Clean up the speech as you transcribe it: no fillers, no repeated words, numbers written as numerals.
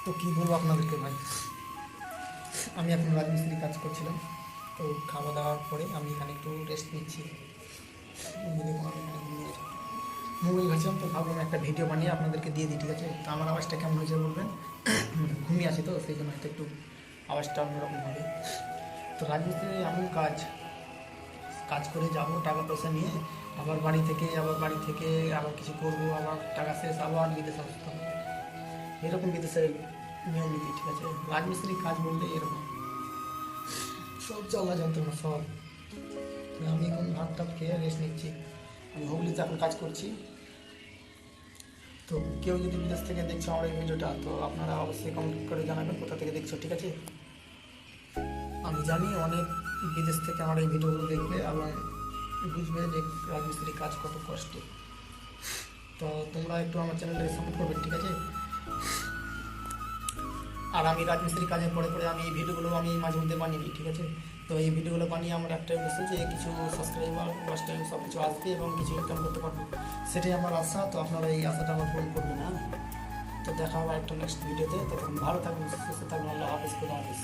তো কী বলবো আপনাদেরকে ভাই, আমি এখন রাজমিস্ত্রি কাজ করছিলাম। তো খাওয়া দাওয়ার পরে আমি এখানে একটু রেস্ট নিচ্ছি। মোবাইল ঘাঁচলাম, তো ভাবলাম একটা ভিডিও বানিয়ে আপনাদেরকে দিয়ে দিই, ঠিক আছে? তো আমার আওয়াজটা কেমন হয়েছে বলবেন। ঘুমিয়ে আছি তো সেই জন্য হয়তো একটু আওয়াজটা অন্যরকম হবে। তো রাজমিস্ত্রি এমন কাজ, কাজ করে যাবো টাকা পয়সা নিয়ে, আবার বাড়ি থেকে আবার কিছু করবো, আবার টাকা শেষ আবার বিদেশে আসতে হবে। এরকম বিদেশের নিয়ম নীতি, ঠিক আছে? রাজমিস্ত্রির কাজ বললে এরকম সব জ্বালা যন্ত্রণা সব। তো আমি এখন ভাত টাত খেয়ে রেস্ট নিচ্ছি। আমি হুগলিতে এখন কাজ করছি। তো কেউ যদি বিদেশ থেকে দেখছো আমার এই ভিডিওটা, তো আপনারা অবশ্যই কমেন্ট করে জানাবেন কোথা থেকে দেখছো, ঠিক আছে? আমি জানি অনেক বিদেশ থেকে আমার এই ভিডিওগুলো দেখবে এবং বুঝবে যে রাজমিস্ত্রির কাজ কত কষ্টের। তো তোমরা একটু আমার চ্যানেলটাকে সাপোর্ট করবে, ঠিক আছে? আর আমি রাজমিস্ত্রি কাজের পরে পরে আমি এই ভিডিওগুলো আমি মাঝে মধ্যে বানিয়ে দিই, ঠিক আছে? তো এই ভিডিওগুলো বানিয়ে আমার একটা উদ্দেশ্য যে কিছু সাবস্ক্রাইবার ওয়াচ টাইম সব কিছু আসবে এবং কিছু ইনকাম করতে পারবো, সেটাই আমার আশা। তো আপনারা এই আশাটা আমার পূরণ করবেন, হ্যাঁ? তো দেখা হবে একটা নেক্সট ভিডিওতে। তখন ভালো থাকবেন, সুস্থ থাকবেন। আল্লাহ হাফিজ, খুদা হাফিজ।